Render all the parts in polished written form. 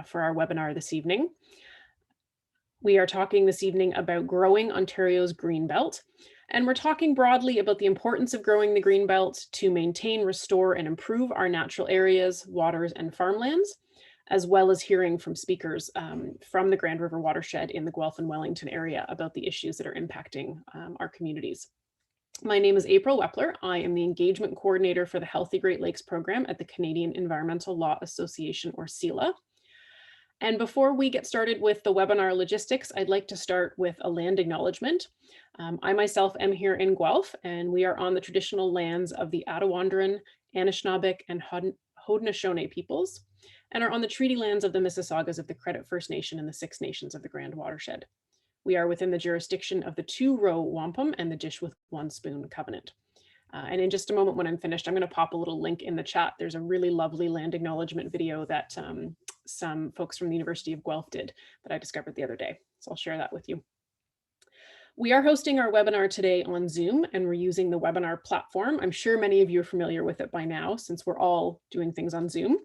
for our webinar this evening. We are talking this evening about growing Ontario's Greenbelt, and we're talking broadly about the importance of growing the Greenbelt to maintain, restore, and improve our natural areas, waters, and farmlands, as well as hearing from speakers from the Grand River watershed in the Guelph and Wellington area about the issues that are impacting our communities. My name is April Wepler. I am the Engagement Coordinator for the Healthy Great Lakes Program at the Canadian Environmental Law Association, or CELA. And before we get started with the webinar logistics, I'd like to start with a land acknowledgement. I myself am here in Guelph, and we are on the traditional lands of the Attawandaron, Anishinaabeg, and Haudenosaunee peoples, and are on the treaty lands of the Mississaugas of the Credit First Nation and the Six Nations of the Grand Watershed. We are within the jurisdiction of the Two-Row Wampum and the Dish with One Spoon Covenant. And in just a moment when I'm finished, I'm going to pop a little link in the chat. There's a really lovely land acknowledgement video that some folks from the University of Guelph did that I discovered the other day. So I'll share that with you. We are hosting our webinar today on Zoom, and we're using the webinar platform. I'm sure many of you are familiar with it by now, since we're all doing things on Zoom.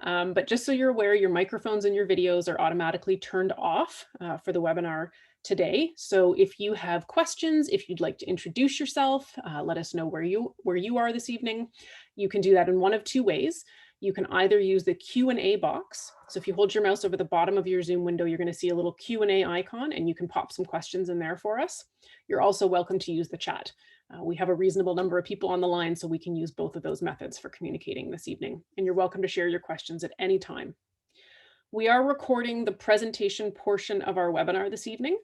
But just so you're aware, your microphones and your videos are automatically turned off for the webinar today. So if you have questions, if you'd like to introduce yourself, let us know where you are this evening. You can do that in one of two ways. You can either use the Q&A box. So if you hold your mouse over the bottom of your Zoom window, you're going to see a little Q&A icon, and you can pop some questions in there for us. You're also welcome to use the chat. We have a reasonable number of people on the line, so we can use both of those methods for communicating this evening. And you're welcome to share your questions at any time. We are recording the presentation portion of our webinar this evening.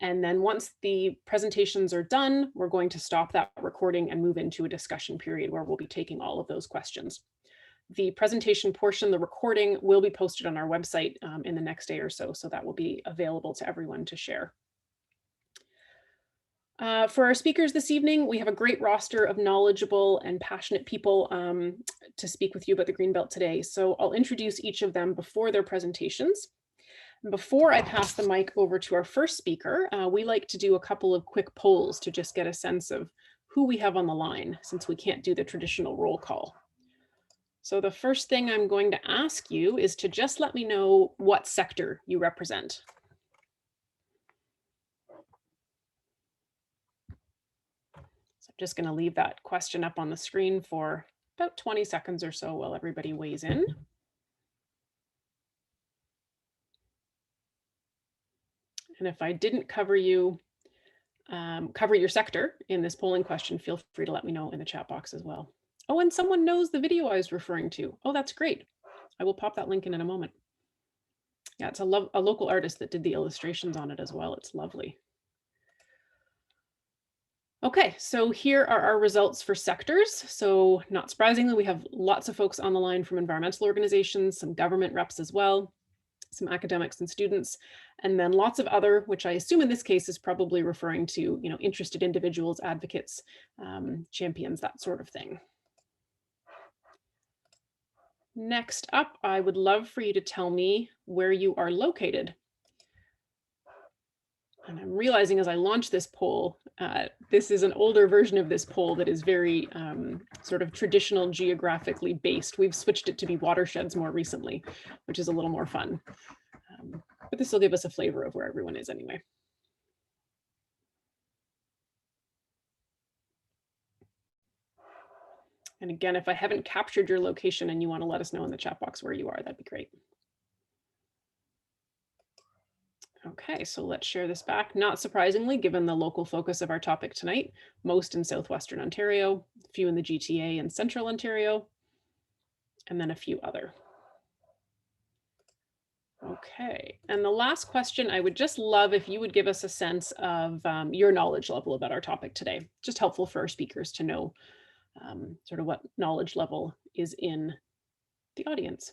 And then once the presentations are done, we're going to stop that recording and move into a discussion period where we'll be taking all of those questions. The presentation portion, the recording, will be posted on our website in the next day or so, so that will be available to everyone to share. For our speakers this evening, we have a great roster of knowledgeable and passionate people to speak with you about the Greenbelt today. So I'll introduce each of them before their presentations. Before I pass the mic over to our first speaker, we like to do a couple of quick polls to just get a sense of who we have on the line, since we can't do the traditional roll call. So the first thing I'm going to ask you is to just let me know what sector you represent. So I'm just going to leave that question up on the screen for about 20 seconds or so while everybody weighs in. And if I didn't cover your sector in this polling question, feel free to let me know in the chat box as well. Oh, and someone knows the video I was referring to. Oh, that's great. I will pop that link in a moment. Yeah, it's a local artist that did the illustrations on it as well. It's lovely. Okay, so here are our results for sectors. So not surprisingly, we have lots of folks on the line from environmental organizations, some government reps as well, some academics and students, and then lots of other, which I assume in this case is probably referring to, interested individuals, advocates, champions, that sort of thing. Next up, I would love for you to tell me where you are located. And I'm realizing as I launch this poll, this is an older version of this poll that is very sort of traditional geographically based. We've switched it to be watersheds more recently, which is a little more fun. But this will give us a flavor of where everyone is anyway. And again, if I haven't captured your location and you want to let us know in the chat box where you are, that'd be great. Okay, so let's share this back. Not surprisingly, given the local focus of our topic tonight, most in southwestern Ontario, a few in the GTA and central Ontario, and then a few other. Okay, and the last question, I would just love if you would give us a sense of your knowledge level about our topic today. Just helpful for our speakers to know sort of what knowledge level is in the audience.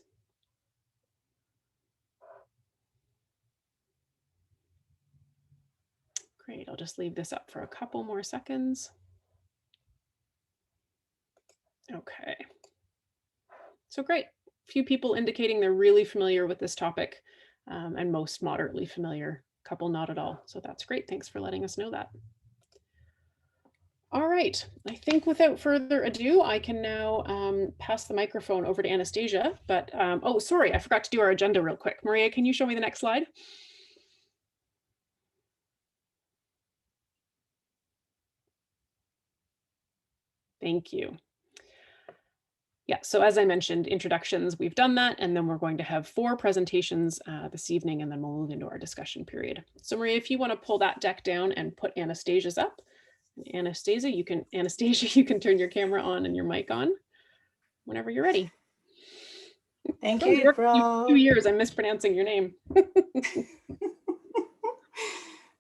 Great, I'll just leave this up for a couple more seconds. Okay, so great. A few people indicating they're really familiar with this topic and most moderately familiar, a couple not at all. So that's great, thanks for letting us know that. All right. I think without further ado, I can now pass the microphone over to Anastasia. But oh, sorry, I forgot to do our agenda real quick. Maria, can you show me the next slide? Thank you. Yeah, so as I mentioned, introductions, we've done that, and then we're going to have 4 presentations this evening, and then we'll move into our discussion period. So Maria, if you want to pull that deck down and put Anastasia's up. Anastasia, you can turn your camera on and your mic on whenever you're ready. Thank Oh, you, you're April. 2 years, I'm mispronouncing your name.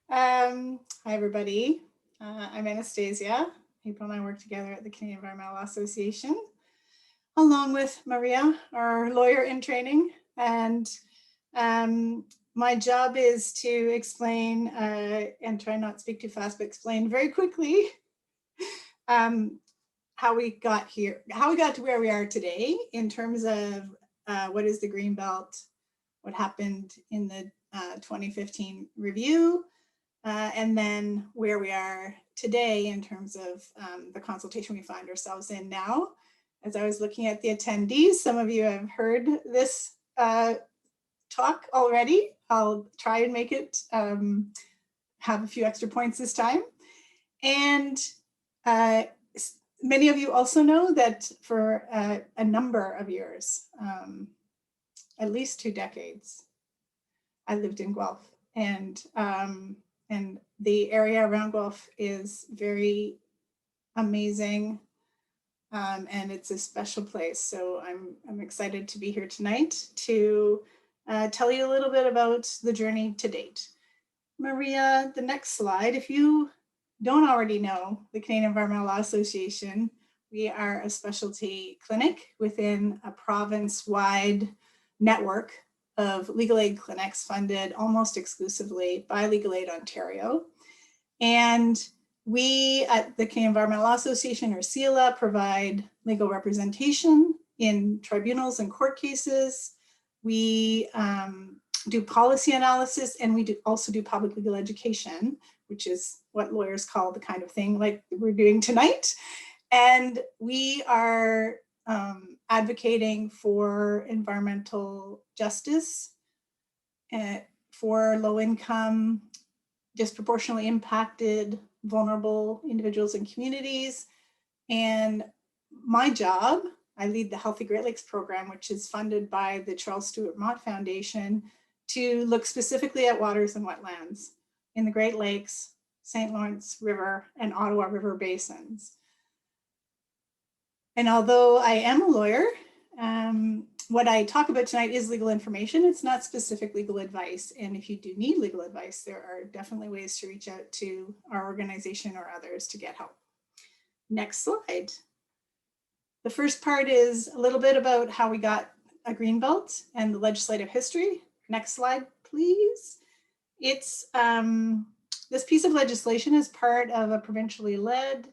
Hi, everybody. I'm Anastasia. April and I work together at the Canadian Environmental Law Association, along with Maria, our lawyer in training. And my job is to explain and try not to speak too fast, but explain very quickly how we got here, how we got to where we are today in terms of what is the Greenbelt, what happened in the 2015 review, and then where we are today in terms of the consultation we find ourselves in now. As I was looking at the attendees, some of you have heard this talk already. I'll try and make it have a few extra points this time. And many of you also know that for a number of years, at least 2 decades, I lived in Guelph, and the area around Guelph is very amazing, and it's a special place. So I'm excited to be here tonight to tell you a little bit about the journey to date. Maria, the next slide. If you don't already know the Canadian Environmental Law Association, we are a specialty clinic within a province-wide network of legal aid clinics funded almost exclusively by Legal Aid Ontario. And we at the Canadian Environmental Law Association, or CELA, provide legal representation in tribunals and court cases. We do policy analysis, and we also do public legal education, which is what lawyers call the kind of thing like we're doing tonight. And we are advocating for environmental justice for low-income, disproportionately impacted, vulnerable individuals and communities. And my job, I lead the Healthy Great Lakes program, which is funded by the Charles Stewart Mott Foundation, to look specifically at waters and wetlands in the Great Lakes, St. Lawrence River, and Ottawa River basins. And although I am a lawyer, what I talk about tonight is legal information. It's not specific legal advice. And if you do need legal advice, there are definitely ways to reach out to our organization or others to get help. Next slide. The first part is a little bit about how we got a Greenbelt and the legislative history. Next slide, please. It's this piece of legislation is part of a provincially led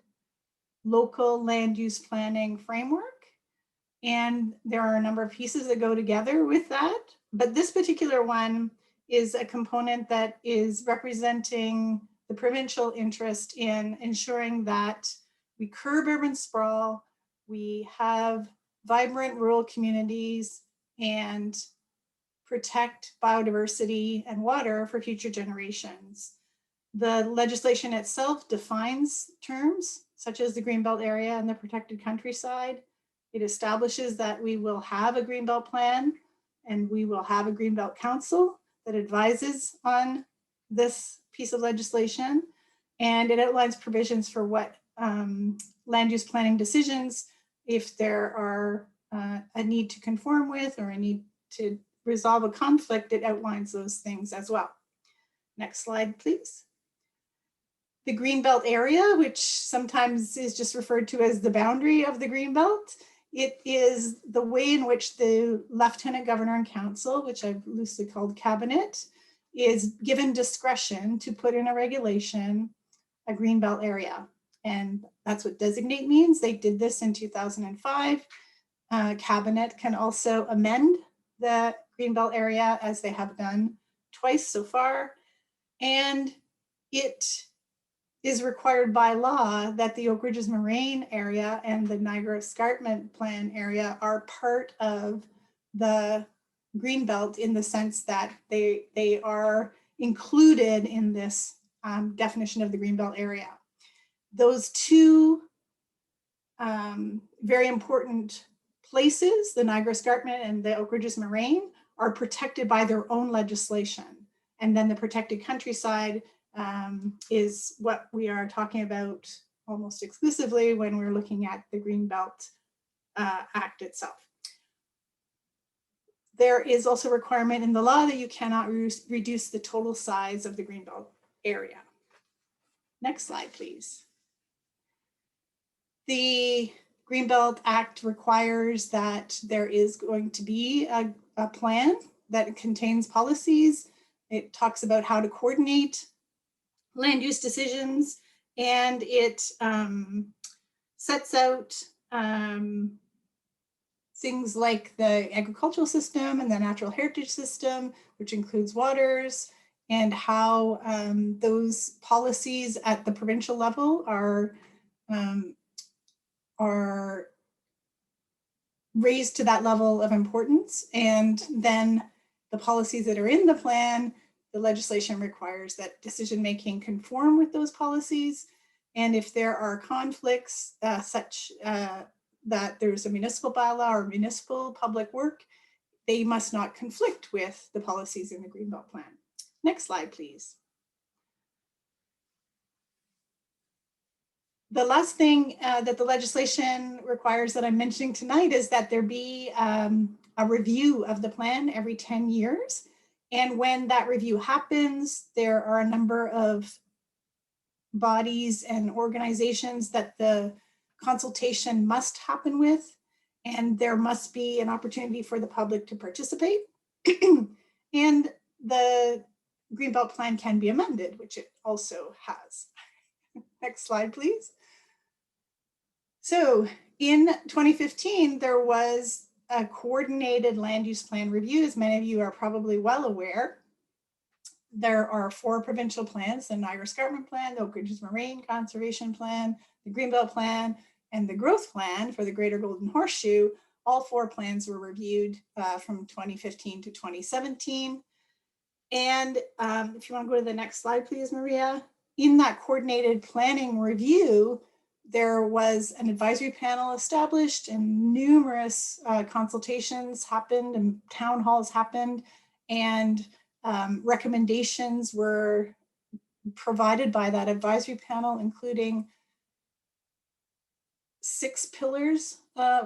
local land use planning framework. And there are a number of pieces that go together with that. But this particular one is a component that is representing the provincial interest in ensuring that we curb urban sprawl, we have vibrant rural communities, and protect biodiversity and water for future generations. The legislation itself defines terms such as the Greenbelt area and the protected countryside. It establishes that we will have a Greenbelt plan and we will have a Greenbelt Council that advises on this piece of legislation. And it outlines provisions for what land use planning decisions, if there are a need to conform with or a need to resolve a conflict, it outlines those things as well. Next slide, please. The Greenbelt area, which sometimes is just referred to as the boundary of the Greenbelt, it is the way in which the Lieutenant Governor and Council, which I've loosely called Cabinet, is given discretion to put in a regulation a Greenbelt area. And that's what designate means. They did this in 2005. Cabinet can also amend the Greenbelt area, as they have done twice so far. And it is required by law that the Oak Ridges Moraine area and the Niagara Escarpment Plan area are part of the Greenbelt in the sense that they are included in this definition of the Greenbelt area. Those two very important places, the Niagara Escarpment and the Oak Ridges Moraine, are protected by their own legislation. And then the protected countryside is what we are talking about almost exclusively when we're looking at the Greenbelt Act itself. There is also a requirement in the law that you cannot reduce the total size of the Greenbelt area. Next slide, please. The Greenbelt Act requires that there is going to be a plan that contains policies. It talks about how to coordinate land use decisions, and it sets out things like the agricultural system and the natural heritage system, which includes waters, and how those policies at the provincial level are raised to that level of importance. And then the policies that are in the plan, the legislation requires that decision-making conform with those policies. And if there are conflicts such that there's a municipal bylaw or municipal public work, they must not conflict with the policies in the Greenbelt Plan. Next slide, please. The last thing that the legislation requires that I'm mentioning tonight is that there be a review of the plan every 10 years. And when that review happens, there are a number of bodies and organizations that the consultation must happen with, and there must be an opportunity for the public to participate. And the Greenbelt Plan can be amended, which it also has. Next slide, please. So in 2015, there was a coordinated land use plan review. As many of you are probably well aware, there are 4 provincial plans: the Niagara Escarpment Plan, the Oak Ridges Moraine Conservation Plan, the Greenbelt Plan, and the Growth Plan for the Greater Golden Horseshoe. All 4 plans were reviewed from 2015 to 2017. And if you want to go to the next slide, please, Maria. In that coordinated planning review, there was an advisory panel established, and numerous consultations happened and town halls happened, and recommendations were provided by that advisory panel, including 6 pillars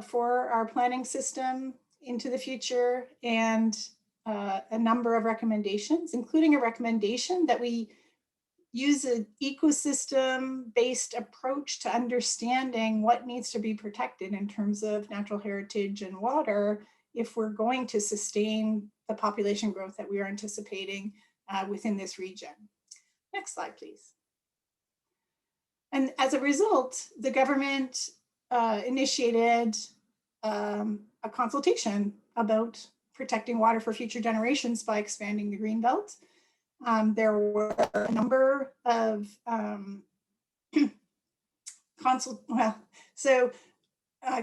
for our planning system into the future, and a number of recommendations, including a recommendation that we use an ecosystem-based approach to understanding what needs to be protected in terms of natural heritage and water if we're going to sustain the population growth that we are anticipating within this region. Next slide, please. And as a result, the government initiated a consultation about protecting water for future generations by expanding the Greenbelt. There were a number of Canadian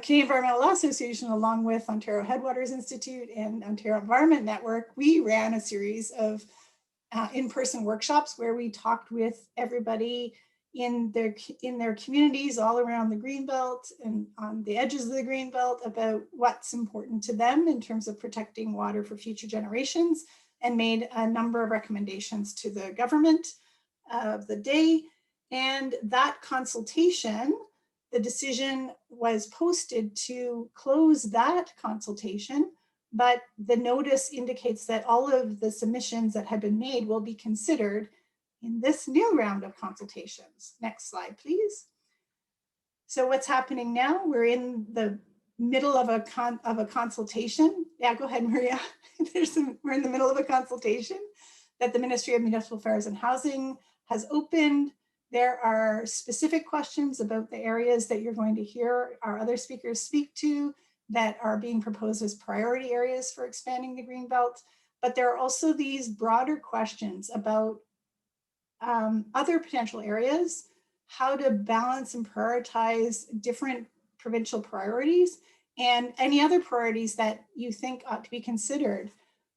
Environmental Law Association, along with Ontario Headwaters Institute and Ontario Environment Network, we ran a series of in-person workshops where we talked with everybody in their communities all around the Greenbelt and on the edges of the Greenbelt about what's important to them in terms of protecting water for future generations, and made a number of recommendations to the government of the day. And that consultation, the decision was posted to close that consultation, but the notice indicates that all of the submissions that had been made will be considered in this new round of consultations. Next slide, please. So what's happening now? We're in the middle of a consultation. Yeah, go ahead, Maria. We're in the middle of a consultation that the Ministry of Municipal Affairs and Housing has opened. There are specific questions about the areas that you're going to hear our other speakers speak to that are being proposed as priority areas for expanding the Greenbelt. But there are also these broader questions about other potential areas how to balance and prioritize different provincial priorities and any other priorities that you think ought to be considered.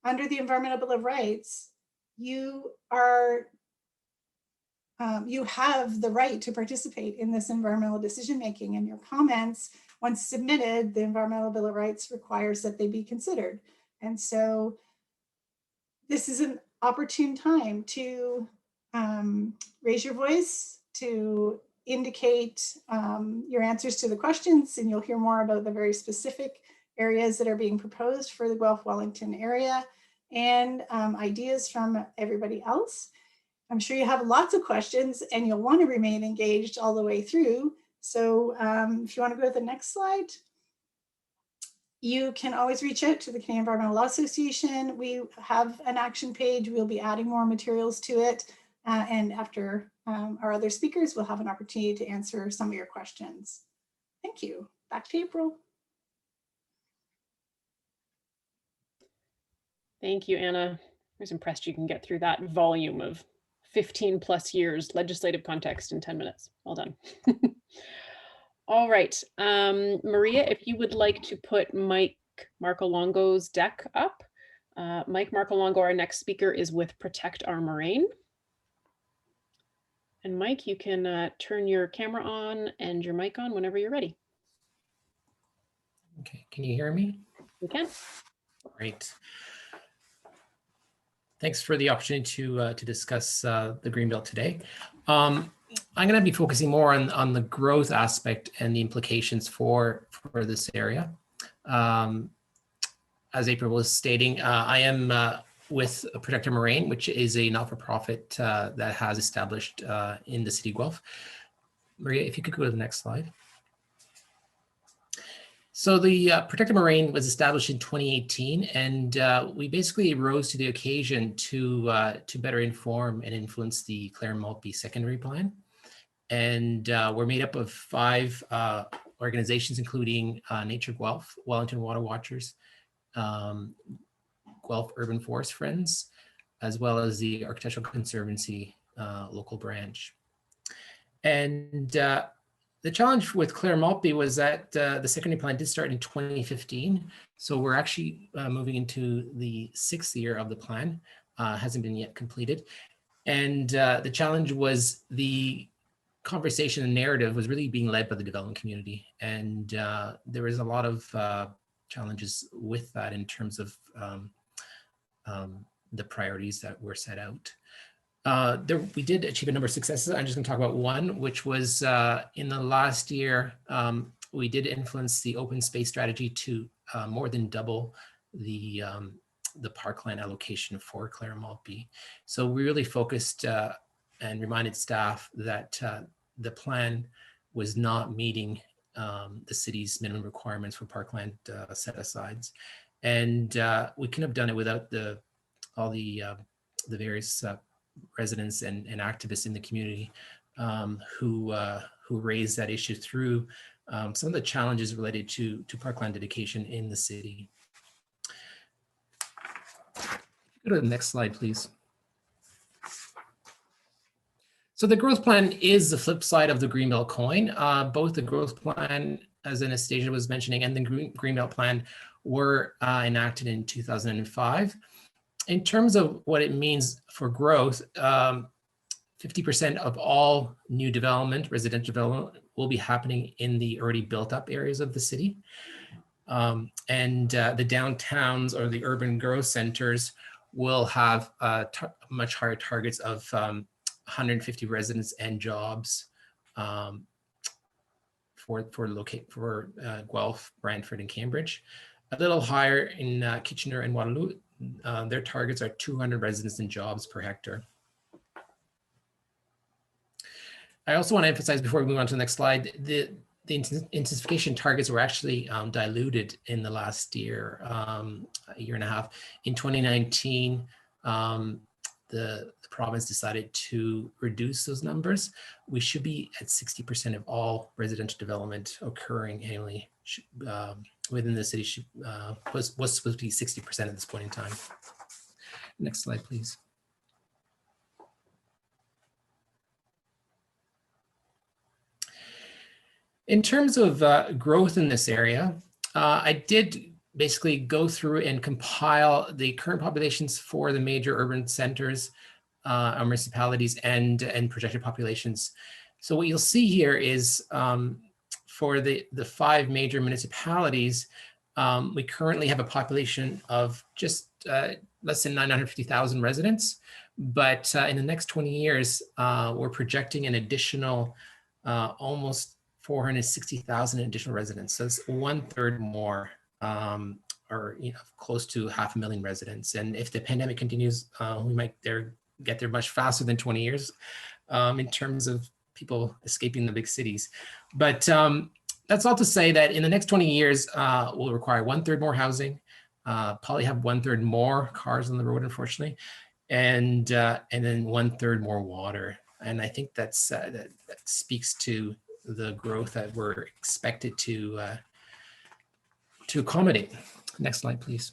Under the Environmental Bill of Rights, you have the right to participate in this environmental decision making, and your comments, once submitted, the Environmental Bill of Rights requires that they be considered. And so this is an opportune time to raise your voice, to indicate your answers to the questions, and you'll hear more about the very specific areas that are being proposed for the Guelph Wellington area and ideas from everybody else. I'm sure you have lots of questions and you'll want to remain engaged all the way through. So if you want to go to the next slide, you can always reach out to the Canadian Environmental Law Association. We have an action page. We'll be adding more materials to it. And after our other speakers, we'll have an opportunity to answer some of your questions. Thank you. Back to April. Thank you, Anna. I was impressed you can get through that volume of 15 plus years legislative context in 10 minutes. Well done. All right, Maria, if you would like to put Mike Marcolongo's deck up. Mike Marcolongo, our next speaker, is with Protect Our Moraine. And Mike, you can turn your camera on and your mic on whenever you're ready. Okay, can you hear me? We can. Great. Thanks for the opportunity to discuss the Greenbelt today. I'm going to be focusing more on the growth aspect and the implications for this area. As April was stating, I am with Protect Our Moraine, which is a not-for-profit that has established in the city of Guelph. Maria, if you could go to the next slide. So the Protect Our Moraine was established in 2018, and we basically rose to the occasion to better inform and influence the Clare Maltby secondary plan. And we're made up of 5 organizations, including Nature Guelph, Wellington Water Watchers, Guelph Urban Forest Friends, as well as the Architectural Conservancy local branch. And the challenge with Clare Maltby was that the secondary plan did start in 2015. So we're actually moving into the 6th year of the plan, hasn't been yet completed. And the challenge was the conversation and narrative was really being led by the development community. And there was a lot of challenges with that in terms of the priorities that were set out. We did achieve a number of successes. I'm just going to talk about one, which was in the last year, we did influence the open space strategy to more than double the parkland allocation for Clare Maltby. So we really focused and reminded staff that the plan was not meeting the city's minimum requirements for parkland set-asides. And we couldn't have done it without all the various residents and activists in the community who raised that issue through some of the challenges related to parkland dedication in the city. Go to the next slide, please. So the growth plan is the flip side of the Greenbelt coin. Both the growth plan, as Anastasia was mentioning, and the Greenbelt plan were enacted in 2005. In terms of what it means for growth, 50% of all new development, residential development, will be happening in the already built up areas of the city. And the downtowns or the urban growth centers will have much higher targets of 150 residents and jobs for Guelph, Brantford, and Cambridge. A little higher in Kitchener and Waterloo. Their targets are 200 residents and jobs per hectare. I also want to emphasize before we move on to the next slide, the intensification targets were actually diluted in the last year, a year and a half. In 2019, the province decided to reduce those numbers. We should be at 60% of all residential development occurring annually within the city was supposed to be 60% at this point in time. Next slide, please. In terms of growth in this area, I did basically go through and compile the current populations for the major urban centers, or municipalities, and projected populations. So what you'll see here is for the 5 major municipalities, we currently have a population of just less than 950,000 residents. But in the next 20 years, we're projecting an additional almost 460,000 additional residents. So it's 1/3 more, or close to 500,000 residents. And if the pandemic continues, we might get there much faster than 20 years in terms of people escaping the big cities. But that's all to say that in the next 20 years, we'll require 1/3 more housing, probably have 1/3 more cars on the road, unfortunately, and then 1/3 more water. And I think that speaks to the growth that we're expected to accommodate. Next slide, please.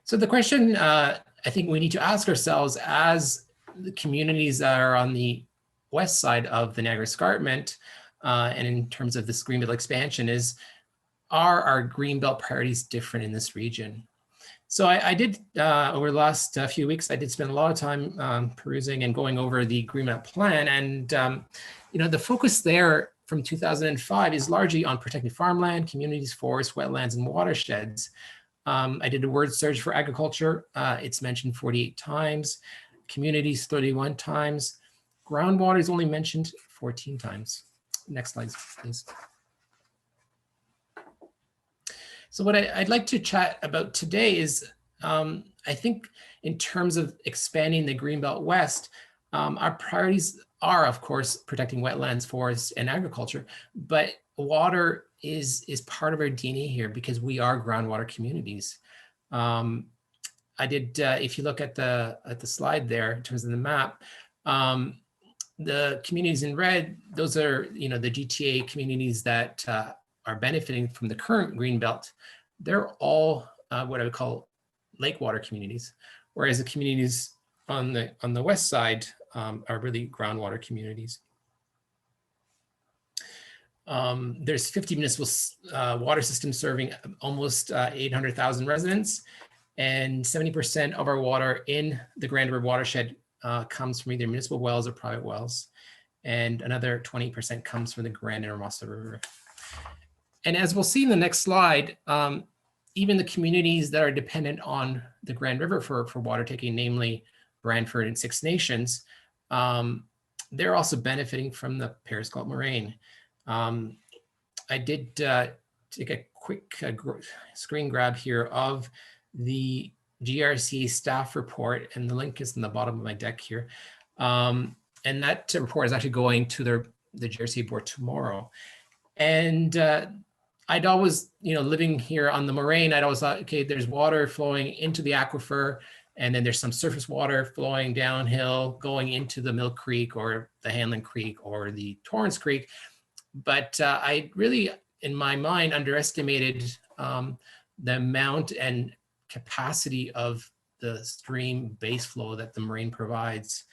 So the question I think we need to ask ourselves as the communities that are on the west side of the Niagara Escarpment, and in terms of this Greenbelt expansion, is, are our Greenbelt priorities different in this region? So I did, over the last few weeks, I did spend a lot of time perusing and going over the Greenbelt plan. And, the focus there from 2005 is largely on protecting farmland, communities, forests, wetlands, and watersheds. I did a word search for agriculture. It's mentioned 48 times, communities 31 times. Groundwater is only mentioned 14 times. Next slide, please. So what I'd like to chat about today is, I think in terms of expanding the Greenbelt West, our priorities are, of course, protecting wetlands, forests, and agriculture, but water is part of our DNA here because we are groundwater communities. I did, if you look at the slide there in terms of the map, the communities in red, those are the GTA communities that are benefiting from the current Greenbelt. They're all what I would call lake water communities, whereas the communities on the west side are really groundwater communities. There's 50 municipal water systems serving almost 800,000 residents, and 70% of our water in the Grand River watershed comes from either municipal wells or private wells, and another 20% comes from the Grand and Hermosa River. And as we'll see in the next slide, even the communities that are dependent on the Grand River for water taking, namely Brantford and Six Nations, they're also benefiting from the Periscope Moraine. I did take a quick screen grab here of the GRC staff report, and the link is in the bottom of my deck here. And that report is actually going to the GRC board tomorrow. And I'd always, living here on the Moraine, I'd always thought, okay, there's water flowing into the aquifer, and then there's some surface water flowing downhill, going into the Mill Creek or the Hanlon Creek or the Torrance Creek. But I really, in my mind, underestimated the amount and capacity of the stream base flow that the Moraine provides.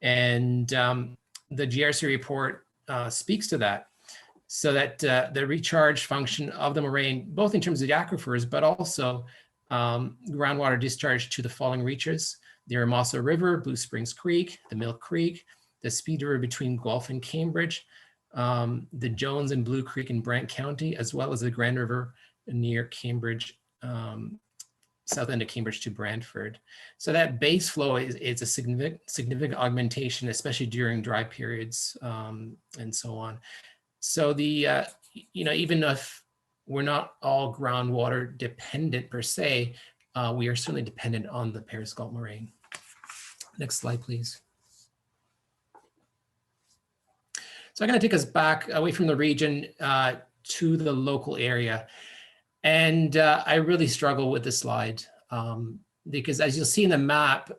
And the GRC report speaks to that. So that the recharge function of the Moraine, both in terms of the aquifers, but also groundwater discharge to the falling reaches, the Hermosa River, Blue Springs Creek, the Mill Creek, the Speed River between Guelph and Cambridge, the Jones and Blue Creek in Brant County, as well as the Grand River near Cambridge, south end of Cambridge to Brantford. So that base flow is a significant augmentation, especially during dry periods and so on. So the, even if we're not all groundwater dependent per se, we are certainly dependent on the Periscope Moraine. Next slide, please. So I'm going to take us back away from the region to the local area. And I really struggle with this slide because as you'll see in the map,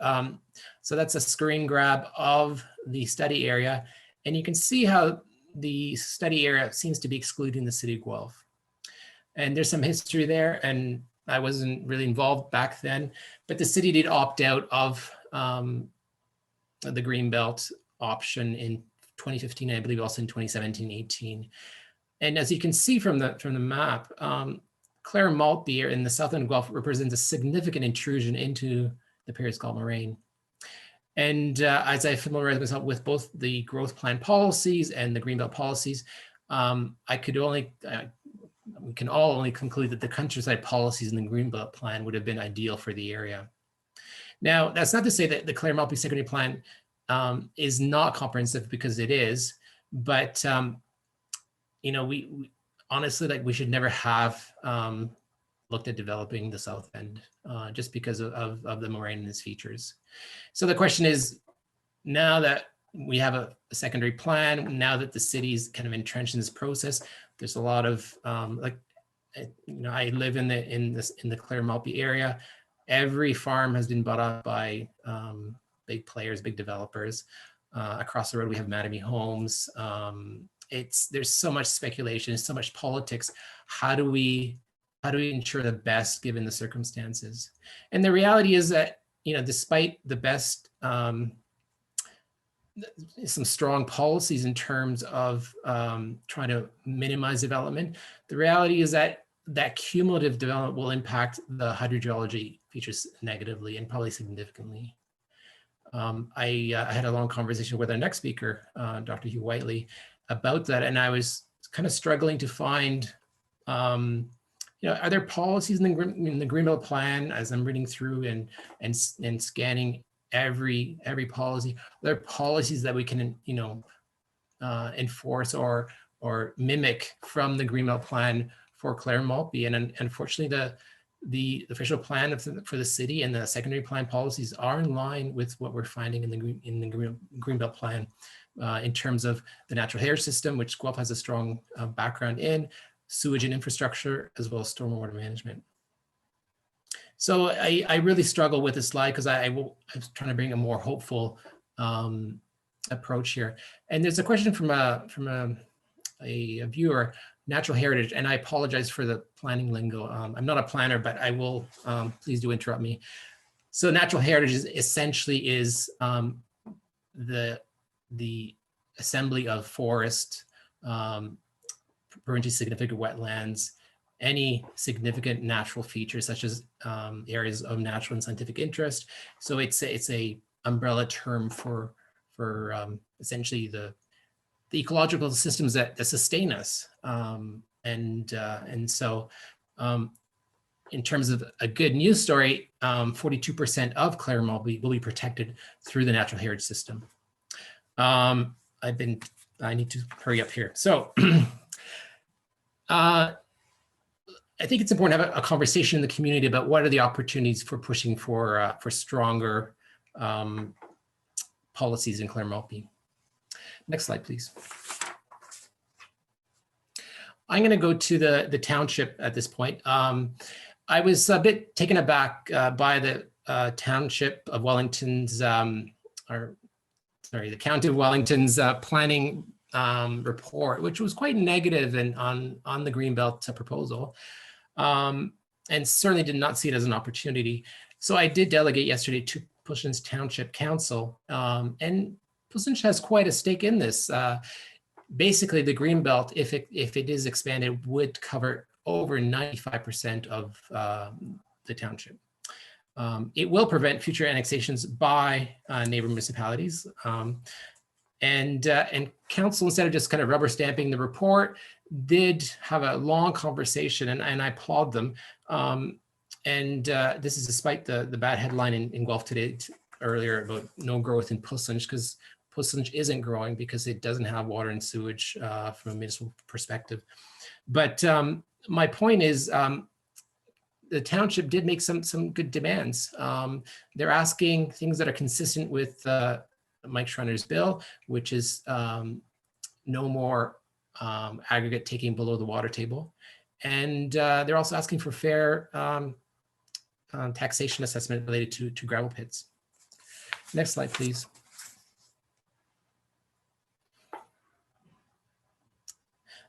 so that's a screen grab of the study area. And you can see how the study area seems to be excluding the city of Guelph. And there's some history there, and I wasn't really involved back then, but the city did opt out of the Greenbelt option in 2015, and I believe also in 2017-18. And as you can see from the map, Clare Maltby in the south end of Guelph represents a significant intrusion into the Periscope Moraine. And as I familiarize myself with both the growth plan policies and the Greenbelt policies, we can all only conclude that the countryside policies in the Greenbelt plan would have been ideal for the area. Now, that's not to say that the Clare Maltby secondary plan is not comprehensive, because it is, but we honestly, like, we should never have looked at developing the south end just because of the moraine and its features. So the question is, now that we have a secondary plan, now that the city's kind of entrenched in this process, there's a lot of I live in the Clare Maltby area. Every farm has been bought up by big players, big developers. Across the road, we have Mattamy Homes. There's so much speculation, so much politics. How do we ensure the best given the circumstances? And the reality is that, despite the best, some strong policies in terms of trying to minimize development, the reality is that cumulative development will impact the hydrogeology features negatively and probably significantly. I had a long conversation with our next speaker, Dr. Hugh Whiteley, about that, and I was kind of struggling to find, are there policies in the Greenbelt plan, as I'm reading through and scanning every policy? Are there policies that we can enforce or mimic from the Greenbelt plan for Clare Maltby? And unfortunately, the official plan for the city and the secondary plan policies are in line with what we're finding in the Greenbelt plan in terms of the natural heritage system, which Guelph has a strong background in, sewage and infrastructure, as well as stormwater management. So I really struggle with this slide because I was trying to bring a more hopeful approach here. And there's a question from a viewer, natural heritage, and I apologize for the planning lingo. I'm not a planner, but I will, please do interrupt me. So natural heritage essentially is the assembly of forest, parentheses significant wetlands, any significant natural features such as areas of natural and scientific interest. So it's a umbrella term for essentially the ecological systems that sustain us. And so in terms of a good news story, 42% of Clare Maltby will be protected through the natural heritage system. I need to hurry up here. So I think it's important to have a conversation in the community about what are the opportunities for pushing for stronger policies in Clare Maltby. Next slide, please. I'm going to go to the township at this point. I was a bit taken aback by the township of Wellington's, the County of Wellington's planning report, which was quite negative and on the Greenbelt proposal, and certainly did not see it as an opportunity. So I did delegate yesterday to Puslinch Township Council, and Puslinch has quite a stake in this. Basically, the Greenbelt, if it is expanded, would cover over 95% of the township. It will prevent future annexations by neighbor municipalities. And council, instead of just kind of rubber stamping the report, did have a long conversation, and I applaud them. This is despite the bad headline in Guelph today earlier about no growth in Puslinch, because Puslinch isn't growing because it doesn't have water and sewage from a municipal perspective. But my point is, the township did make some good demands. They're asking things that are consistent with Mike Schreiner's bill, which is no more aggregate taking below the water table. And they're also asking for fair taxation assessment related to gravel pits. Next slide, please.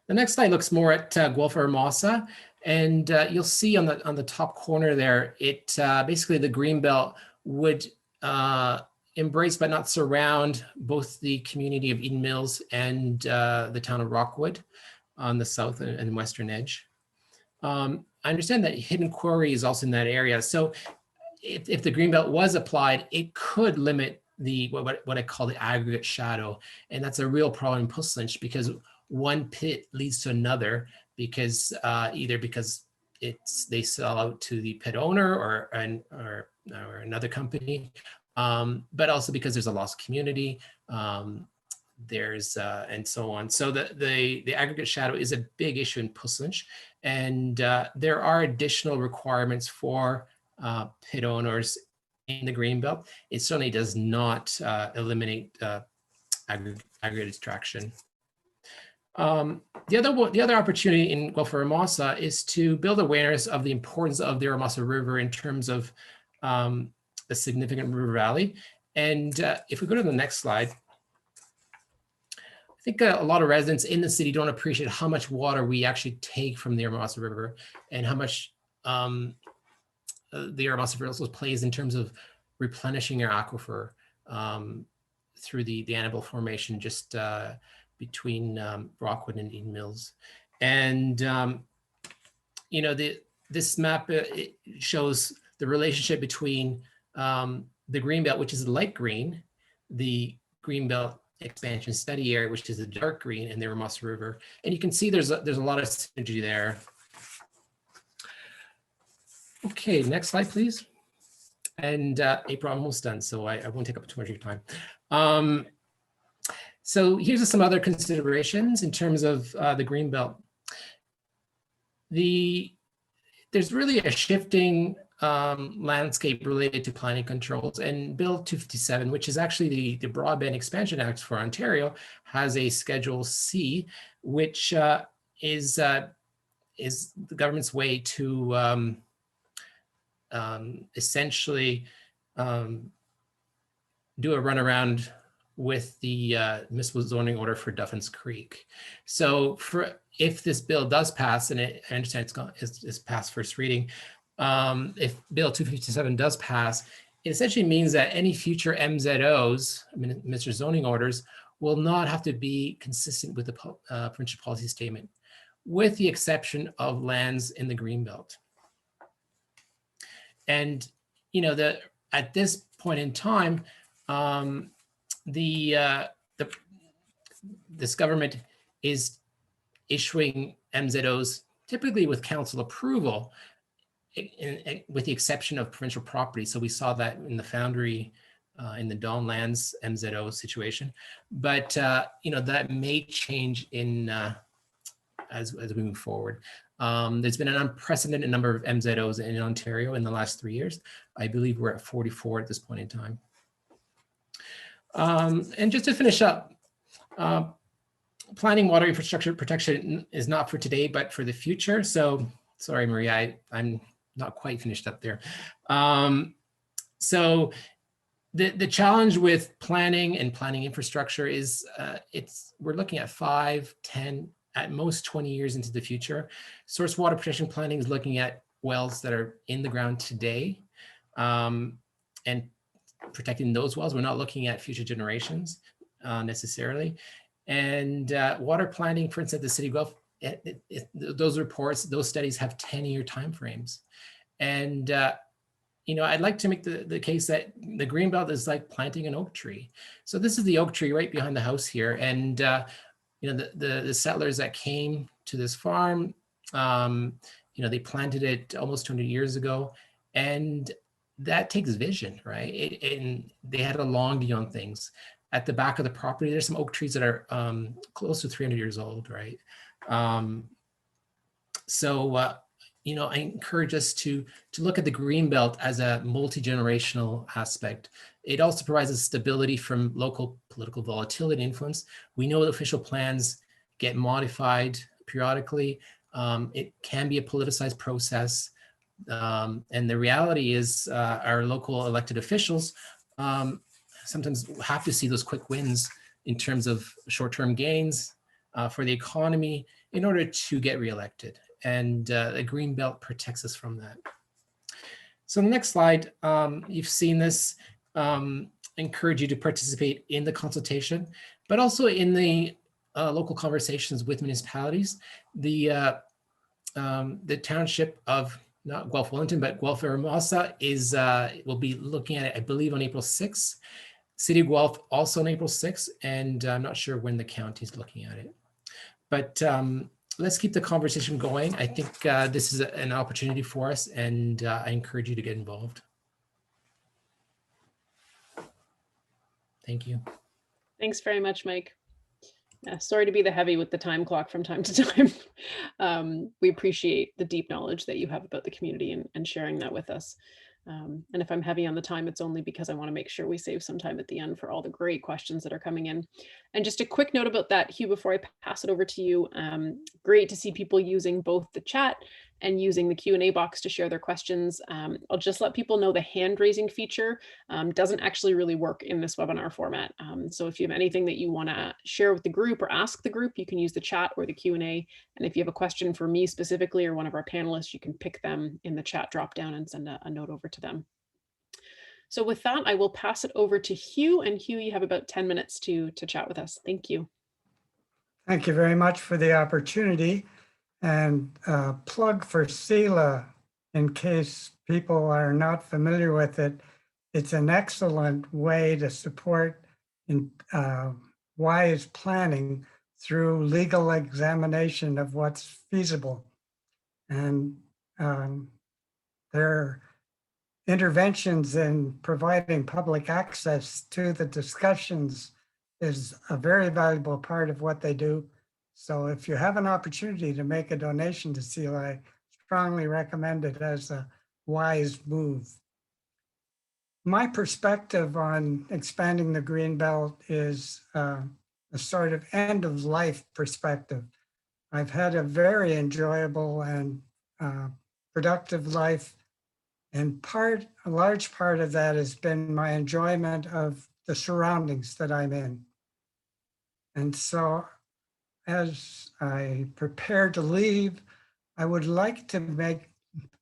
The next slide looks more at Guelph Hermosa, and you'll see on the top corner there, it basically the Greenbelt would embrace but not surround both the community of Eden Mills and the town of Rockwood on the south and western edge. I understand that Hidden Quarry is also in that area. So if the Greenbelt was applied, it could limit the what I call the aggregate shadow. And that's a real problem in Puslinch because one pit leads to another because either because they sell out to the pit owner or another company, but also because there's a lost community. There's and so on. So the aggregate shadow is a big issue in Puslinch, and there are additional requirements for pit owners in the Greenbelt. It certainly does not eliminate aggregate extraction. The other opportunity in Guelph Hermosa is to build awareness of the importance of the Hermosa River in terms of a significant river valley. And if we go to the next slide, I think a lot of residents in the city don't appreciate how much water we actually take from the Hermosa River and how much the Hermosa River also plays in terms of replenishing our aquifer through the Annabelle Formation just between Rockwood and Eden Mills. And, you know, this map it shows the relationship between the Greenbelt, which is the light green, the Greenbelt expansion study area, which is the dark green, and the Hermosa River. And you can see there's a lot of synergy there. Okay, next slide, please. And April, I'm almost done, so I won't take up too much of your time. So here's some other considerations in terms of the Greenbelt. There's really a shifting landscape related to planning controls, and Bill 257, which is actually the Broadband Expansion Act for Ontario, has a Schedule C, which is the government's way to essentially do a runaround with the municipal zoning order for Duffins Creek. So if this bill does pass, and I understand it's passed first reading, if Bill 257 does pass, it essentially means that any future MZOs, Mr. Zoning Orders, will not have to be consistent with the provincial policy statement, with the exception of lands in the Greenbelt. And, you know, at this point in time, this government is issuing MZOs typically with council approval, with the exception of provincial property. So we saw that in the Foundry, in the Dawn Lands MZO situation. But you know, that may change in as we move forward. There's been an unprecedented number of MZOs in Ontario in the last 3 years. I believe we're at 44 at this point in time. And just to finish up, planning water infrastructure protection is not for today, but for the future. So sorry, Maria, I'm not quite finished up there. So the challenge with planning and planning infrastructure is we're looking at 5, 10, at most 20 years into the future. Source water protection planning is looking at wells that are in the ground today and protecting those wells. We're not looking at future generations necessarily. And water planning, for instance, the city of Guelph, those reports, those studies have 10-year timeframes. And you know, I'd like to make the case that the Greenbelt is like planting an oak tree. So this is the oak tree right behind the house here. And you know, the settlers that came to this farm, you know, they planted it almost 200 years ago. And that takes vision, right? And they had a long view on things. At the back of the property, there's some oak trees that are close to 300 years old, right? You know, I encourage us to look at the Greenbelt as a multi-generational aspect. It also provides us stability from local political volatility and influence. We know that official plans get modified periodically. It can be a politicized process. And the reality is our local elected officials sometimes have to see those quick wins in terms of short-term gains for the economy in order to get reelected. And the Greenbelt protects us from that. So the next slide, you've seen this. encourage you to participate in the consultation, but also in the local conversations with municipalities. The township of not Guelph Wellington, but Guelph Hermosa is will be looking at it, I believe, on April 6th. City of Guelph also on April 6th, and I'm not sure when the county is looking at it. But let's keep the conversation going. I think this is an opportunity for us, and I encourage you to get involved. Thank you. Thanks very much, Mike. Yeah, sorry to be the heavy with the time clock from time to time. We appreciate the deep knowledge that you have about the community and sharing that with us. And if I'm heavy on the time, it's only because I want to make sure we save some time at the end for all the great questions that are coming in. And just a quick note about that, Hugh, before I pass it over to you. Great to see people using both the chat and using the Q&A box to share their questions. I'll just let people know the hand raising feature doesn't actually really work in this webinar format. So if you have anything that you want to share with the group or ask the group, you can use the chat or the Q&A. And if you have a question for me specifically or one of our panelists, you can pick them in the chat drop down and send a note over to them. So with that, I will pass it over to Hugh. And Hugh, you have about 10 minutes to chat with us. Thank you. Thank you very much for the opportunity. And plug for CELA, in case people are not familiar with it. It's an excellent way to support wise planning through legal examination of what's feasible. And their interventions in providing public access to the discussions is a very valuable part of what they do. So if you have an opportunity to make a donation to CELA, I strongly recommend it as a wise move. My perspective on expanding the Greenbelt is a sort of end of life perspective. I've had a very enjoyable and productive life, and a large part of that has been my enjoyment of the surroundings that I'm in. And so as I prepare to leave, I would like to make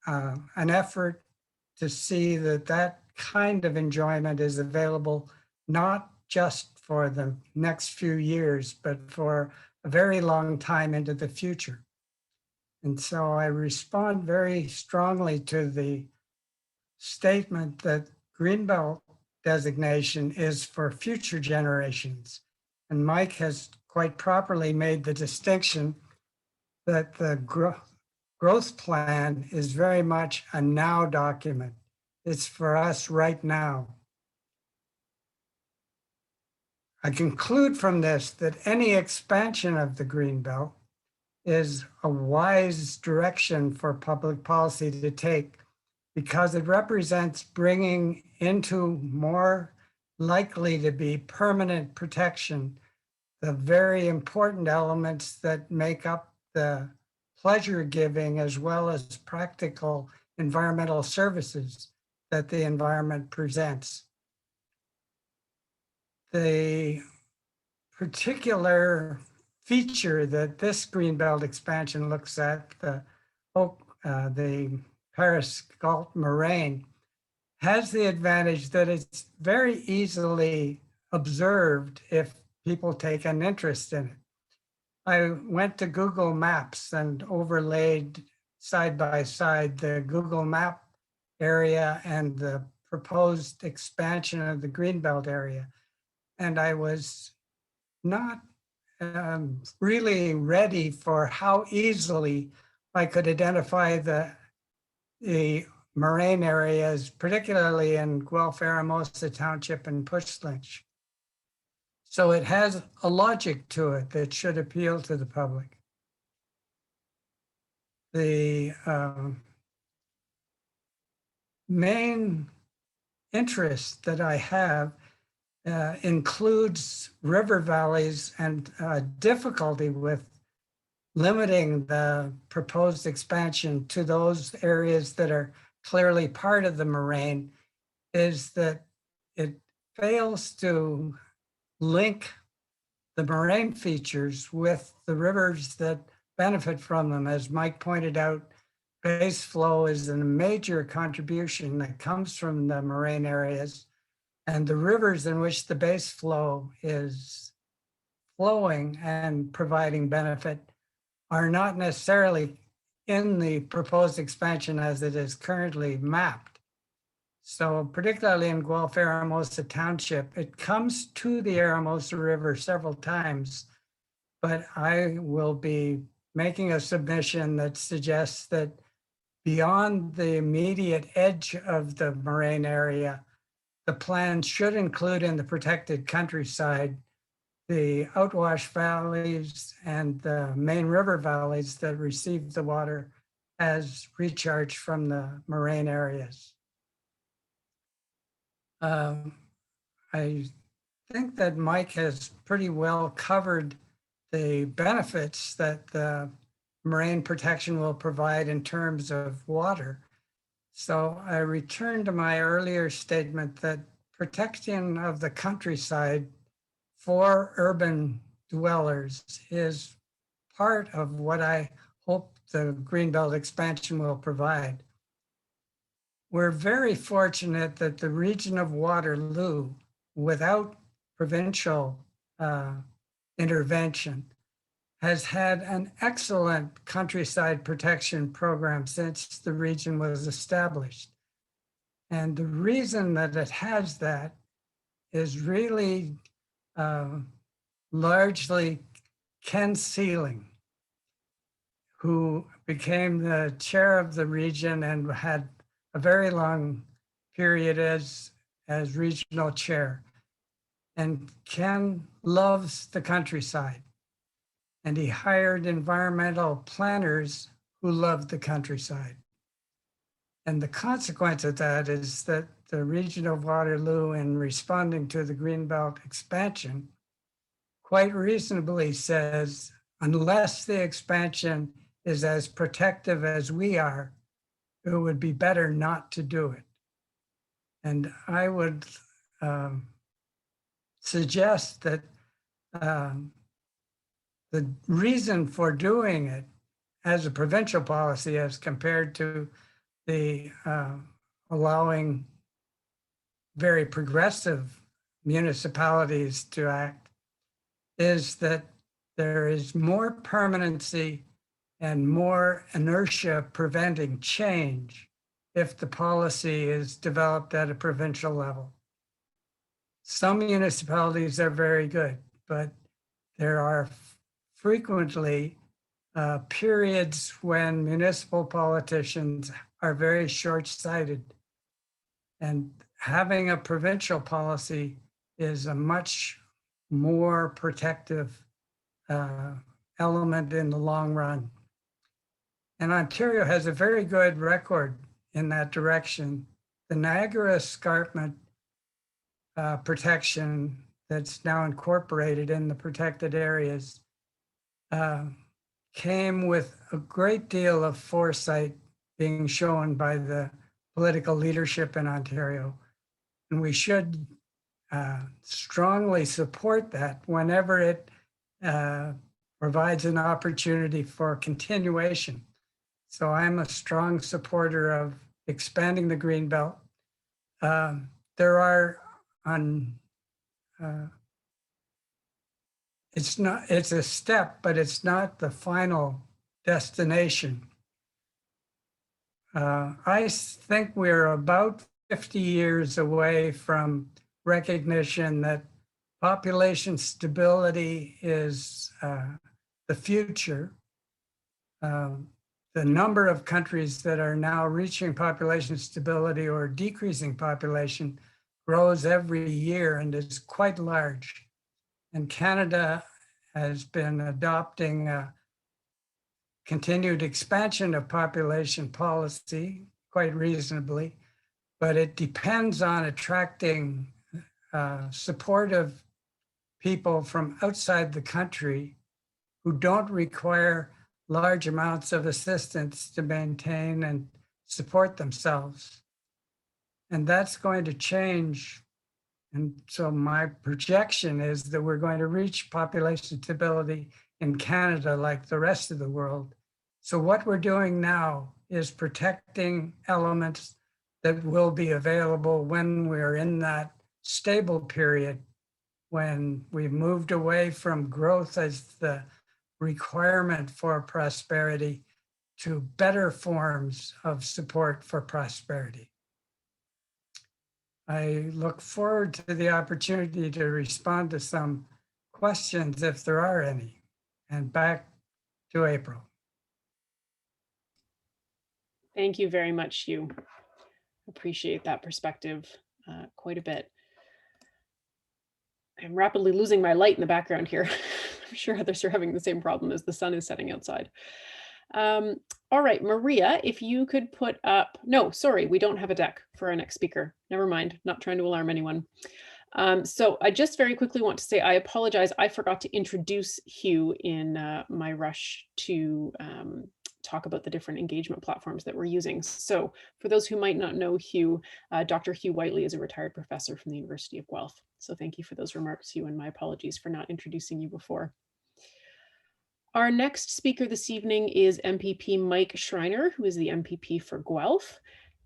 an effort to see that kind of enjoyment is available, not just for the next few years, but for a very long time into the future. And so I respond very strongly to the statement that Greenbelt designation is for future generations. And Mike has quite properly made the distinction that the growth plan is very much a now document. It's for us right now. I conclude from this that any expansion of the Greenbelt is a wise direction for public policy to take, because it represents bringing into more likely to be permanent protection the very important elements that make up the pleasure giving as well as practical environmental services that the environment presents. The particular feature that this Greenbelt expansion looks at, the Periscope Moraine, has the advantage that it's very easily observed if people take an interest in it. I went to Google Maps and overlaid side by side the Google Map area and the proposed expansion of the Greenbelt area. And I was not really ready for how easily I could identify the Moraine areas, particularly in Guelph, Hermosa Township and Pushlinch. So it has a logic to it that should appeal to the public. The main interest that I have includes river valleys, and difficulty with limiting the proposed expansion to those areas that are clearly part of the moraine is that it fails to link the moraine features with the rivers that benefit from them. As Mike pointed out, base flow is a major contribution that comes from the moraine areas. And the rivers in which the base flow is flowing and providing benefit are not necessarily in the proposed expansion as it is currently mapped. So particularly in Guelph Aramosa Township, it comes to the Aramosa River several times, but I will be making a submission that suggests that beyond the immediate edge of the Moraine area, the plan should include in the protected countryside the outwash valleys and the main river valleys that receive the water as recharge from the moraine areas. I think that Mike has pretty well covered the benefits that the moraine protection will provide in terms of water. So I return to my earlier statement that protection of the countryside for urban dwellers is part of what I hope the Greenbelt expansion will provide. We're very fortunate that the region of Waterloo, without provincial intervention, has had an excellent countryside protection program since the region was established. And the reason that it has that is really largely Ken Sealing, who became the chair of the region and had a very long period as regional chair. And Ken loves the countryside. And he hired environmental planners who loved the countryside. And the consequence of that is that the region of Waterloo, in responding to the Greenbelt expansion, quite reasonably says, unless the expansion is as protective as we are, it would be better not to do it. And I would suggest that the reason for doing it as a provincial policy as compared to the allowing very progressive municipalities to act is that there is more permanency and more inertia preventing change if the policy is developed at a provincial level. Some municipalities are very good, but there are frequently periods when municipal politicians are very short-sighted, and having a provincial policy is a much more protective element in the long run. And Ontario has a very good record in that direction. The Niagara Escarpment protection that's now incorporated in the protected areas came with a great deal of foresight being shown by the political leadership in Ontario. And we should strongly support that whenever it provides an opportunity for continuation. So I'm a strong supporter of expanding the Greenbelt. There are it's a step, but it's not the final destination. I think we're about 50 years away from recognition that population stability is the future. The number of countries that are now reaching population stability or decreasing population grows every year and is quite large. And Canada has been adopting a continued expansion of population policy quite reasonably, but it depends on attracting supportive people from outside the country who don't require large amounts of assistance to maintain and support themselves. And that's going to change. And so my projection is that we're going to reach population stability in Canada like the rest of the world. So what we're doing now is protecting elements that will be available when we're in that stable period when we've moved away from growth as the requirement for prosperity to better forms of support for prosperity. I look forward to the opportunity to respond to some questions if there are any. And back to April. Thank you very much, Hugh. Appreciate that perspective quite a bit. I'm rapidly losing my light in the background here. I'm sure others are having the same problem as the sun is setting outside. All right, Maria, if you could put up, no, sorry, we don't have a deck for our next speaker. Never mind, not trying to alarm anyone. So I just very quickly want to say, I apologize. I forgot to introduce Hugh in my rush to talk about the different engagement platforms that we're using. So for those who might not know Hugh, Dr. Hugh Whiteley is a retired professor from the University of Guelph. So thank you for those remarks, Hugh, and my apologies for not introducing you before. Our next speaker this evening is MPP Mike Schreiner, who is the MPP for Guelph.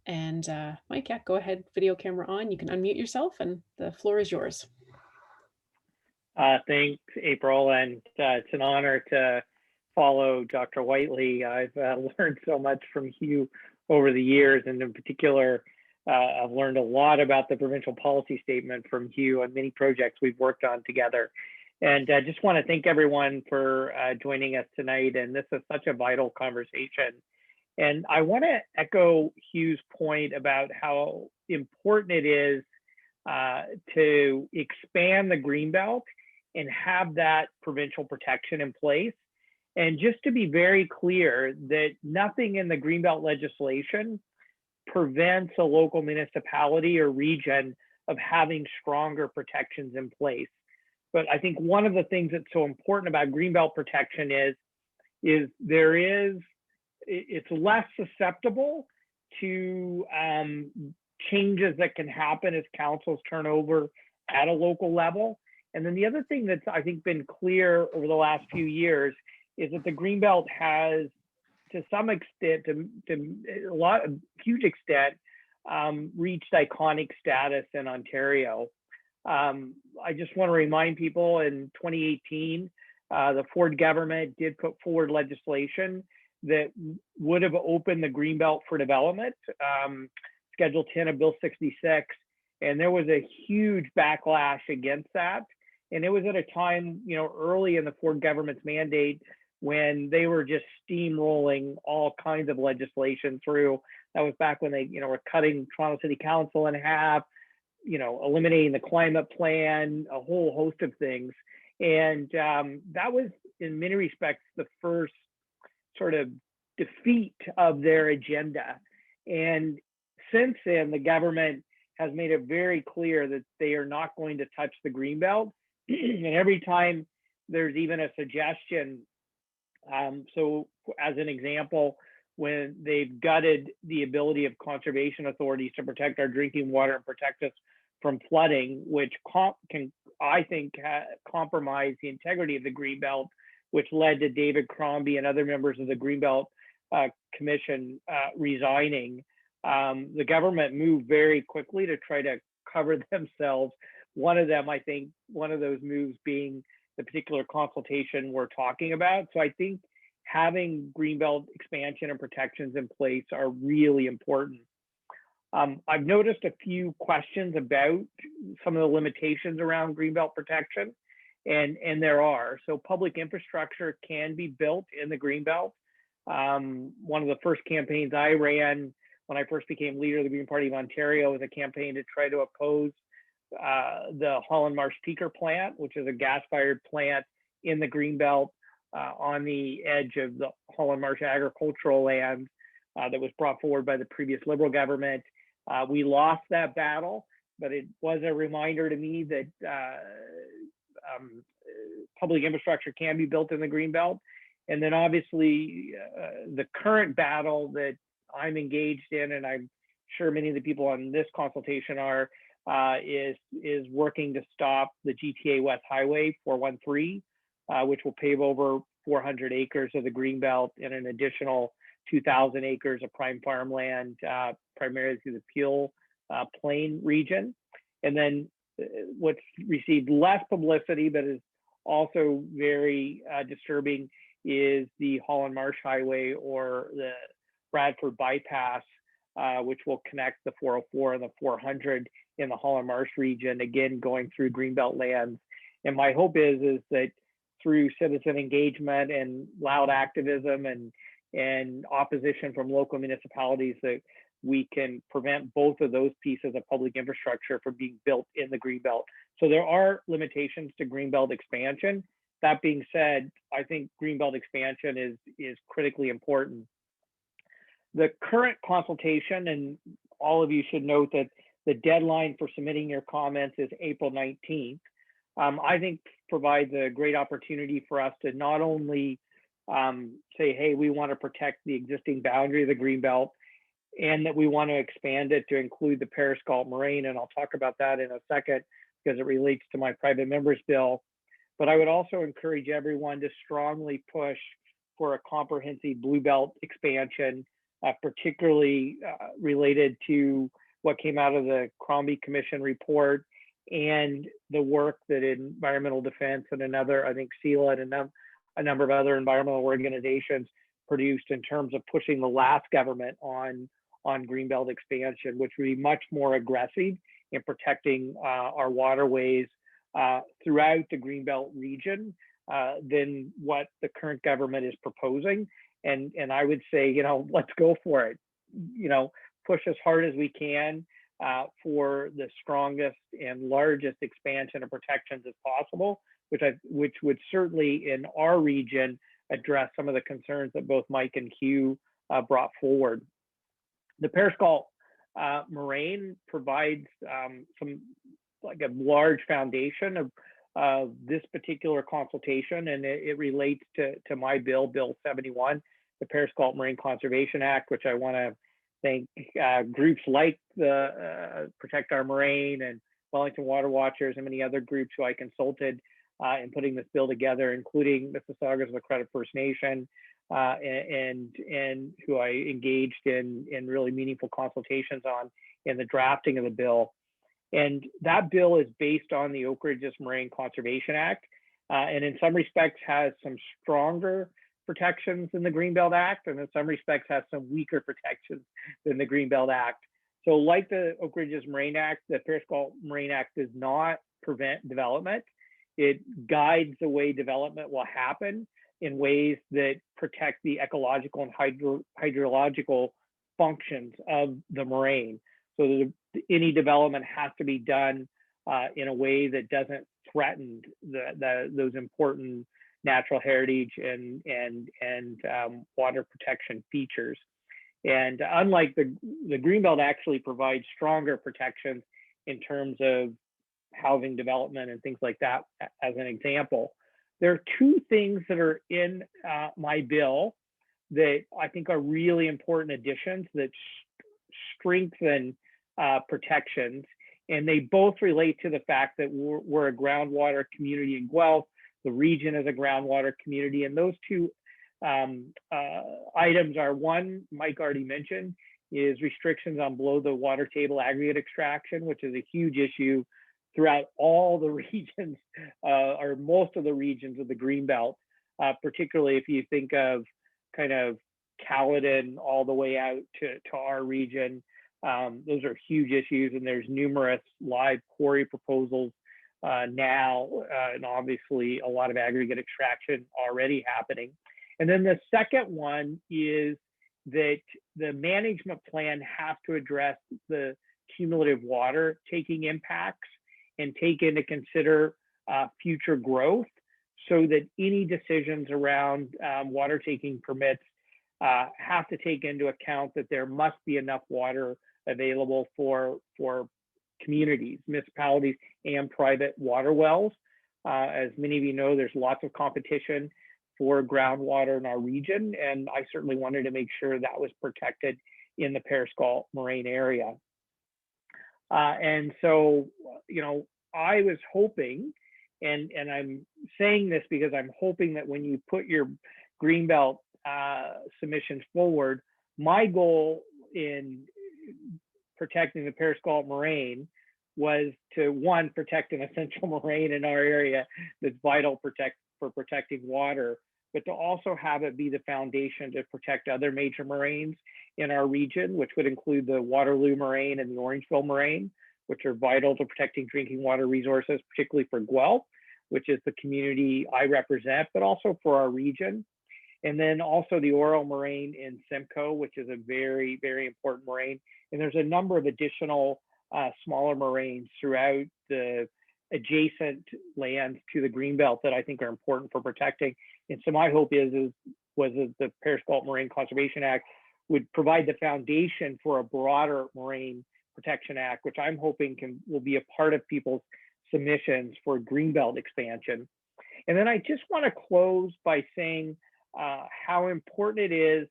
And Mike, yeah, go ahead, video camera on. You can unmute yourself and the floor is yours. Thanks, April, and it's an honor to follow Dr. Whiteley. I've learned so much from Hugh over the years, and in particular, I've learned a lot about the provincial policy statement from Hugh and many projects we've worked on together. And I just want to thank everyone for joining us tonight, and this is such a vital conversation. And I want to echo Hugh's point about how important it is to expand the Greenbelt and have that provincial protection in place. And just to be very clear that nothing in the Greenbelt legislation prevents a local municipality or region of having stronger protections in place. But I think one of the things that's so important about Greenbelt protection is it's less susceptible to changes that can happen as councils turn over at a local level. And then the other thing that's, I think, been clear over the last few years is that the Greenbelt has, to some extent, to a huge extent, reached iconic status in Ontario. I just want to remind people in 2018, the Ford government did put forward legislation that would have opened the Greenbelt for development, Schedule 10 of Bill 66. And there was a huge backlash against that. And it was at a time, early in the Ford government's mandate when they were just steamrolling all kinds of legislation through. That was back when they, were cutting Toronto City Council in half, eliminating the climate plan, a whole host of things. And that was, in many respects, the first sort of defeat of their agenda. And since then, the government has made it very clear that they are not going to touch the Greenbelt. And every time there's even a suggestion, so as an example, when they've gutted the ability of conservation authorities to protect our drinking water and protect us from flooding, which can, I think, compromise the integrity of the Greenbelt, which led to David Crombie and other members of the Greenbelt Commission resigning. The government moved very quickly to try to cover themselves. One of them, I think, one of those moves being the particular consultation we're talking about. So I think having Greenbelt expansion and protections in place are really important. I've noticed a few questions about some of the limitations around Greenbelt protection, and there are. So public infrastructure can be built in the Greenbelt. One of the first campaigns I ran when I first became leader of the Green Party of Ontario was a campaign to try to oppose the Holland Marsh Peaker plant, which is a gas-fired plant in the Greenbelt on the edge of the Holland Marsh agricultural land that was brought forward by the previous Liberal government. We lost that battle, but it was a reminder to me that public infrastructure can be built in the Greenbelt. And then obviously the current battle that I'm engaged in, and I'm sure many of the people on this consultation are, is working to stop the GTA West Highway 413, which will pave over 400 acres of the Greenbelt and an additional 2,000 acres of prime farmland, primarily through the Peel Plain region. And then what's received less publicity, but is also very disturbing, is the Holland Marsh Highway, or the Bradford Bypass, which will connect the 404 and the 400 in the Holland Marsh region, again, going through Greenbelt lands. And my hope is that through citizen engagement and loud activism and opposition from local municipalities, that we can prevent both of those pieces of public infrastructure from being built in the Greenbelt. So there are limitations to Greenbelt expansion. That being said, I think Greenbelt expansion is critically important. The current consultation, and all of you should note that the deadline for submitting your comments is April 19th, I think provides a great opportunity for us to not only say, hey, we want to protect the existing boundary of the Greenbelt, and that we want to expand it to include the Periscope Moraine, and I'll talk about that in a second because it relates to my private members bill. But I would also encourage everyone to strongly push for a comprehensive Blue Belt expansion, particularly related to what came out of the Crombie Commission report and the work that Environmental Defense and another, I think CELA and a number of other environmental organizations produced in terms of pushing the last government on Greenbelt expansion, which would be much more aggressive in protecting our waterways throughout the Greenbelt region than what the current government is proposing. And I would say, let's go for it. Push as hard as we can for the strongest and largest expansion of protections as possible, which would certainly in our region address some of the concerns that both Mike and Hugh brought forward. The Periscope Moraine provides like a large foundation of this particular consultation, and it relates to my bill, Bill 71, the Periscope Moraine Conservation Act, which I want to thank groups like the Protect Our Moraine and Wellington Water Watchers and many other groups who I consulted in putting this bill together, including Mississaugas of the Credit First Nation, and who I engaged in really meaningful consultations on in the drafting of the bill. And that bill is based on the Oak Ridges Moraine Conservation Act, and in some respects has some stronger protections than the Greenbelt Act, and in some respects has some weaker protections than the Greenbelt Act. So like the Oak Ridges Moraine Act, the Periscope Moraine Act does not prevent development. It guides the way development will happen in ways that protect the ecological and hydrological functions of the moraine. So any development has to be done in a way that doesn't threaten those important natural heritage and water protection features. And unlike the Greenbelt actually provides stronger protections in terms of housing development and things like that, as an example. There are two things that are in my bill that I think are really important additions that strengthen protections, and they both relate to the fact that we're a groundwater community in Guelph. The region is a groundwater community, and those two items are, one, Mike already mentioned, is restrictions on below the water table aggregate extraction, which is a huge issue throughout all the regions, or most of the regions of the Greenbelt, particularly if you think of kind of Caledon all the way out to our region. Those are huge issues, and there's numerous live quarry proposals now, and obviously a lot of aggregate extraction already happening. And then the second one is that the management plan has to address the cumulative water taking impacts and take into consider future growth, so that any decisions around water taking permits have to take into account that there must be enough water available for communities, municipalities, and private water wells. As many of you know, there's lots of competition for groundwater in our region, and I certainly wanted to make sure that was protected in the Periscope Moraine area. And so, I was hoping, and I'm saying this because I'm hoping that when you put your Greenbelt submissions forward, my goal in protecting the Periscope Moraine was to, one, protect an essential moraine in our area that's vital for protecting water, but to also have it be the foundation to protect other major moraines in our region, which would include the Waterloo Moraine and the Orangeville Moraine, which are vital to protecting drinking water resources, particularly for Guelph, which is the community I represent, but also for our region. And then also the Oro Moraine in Simcoe, which is a very, very important moraine. And there's a number of additional smaller moraines throughout the adjacent lands to the Greenbelt that I think are important for protecting. And so my hope was that the Periscope Moraine Conservation Act would provide the foundation for a broader Moraine Protection Act, which I'm hoping will be a part of people's submissions for Greenbelt expansion. And then I just want to close by saying how important it is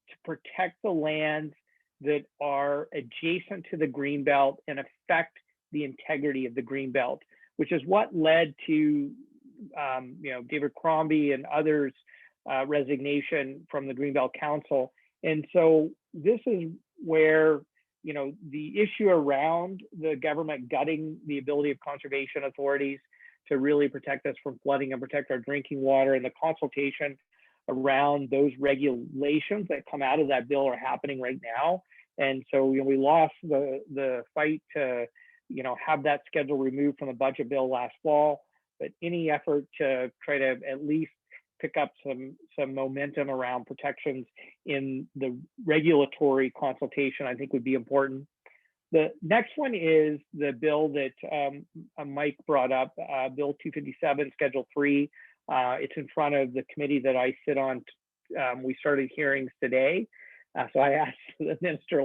to protect the lands that are adjacent to the Greenbelt and affect the integrity of the Greenbelt, which is what led to David Crombie and others' resignation from the Greenbelt Council. And so this is where the issue around the government gutting the ability of conservation authorities to really protect us from flooding and protect our drinking water, and the consultation around those regulations that come out of that bill are happening right now. And so we lost the fight to have that schedule removed from the budget bill last fall, but any effort to try to at least pick up some momentum around protections in the regulatory consultation, I think would be important. The next one is the bill that Mike brought up, Bill 257, Schedule 3. It's in front of the committee that I sit on. We started hearings today. So I asked the Minister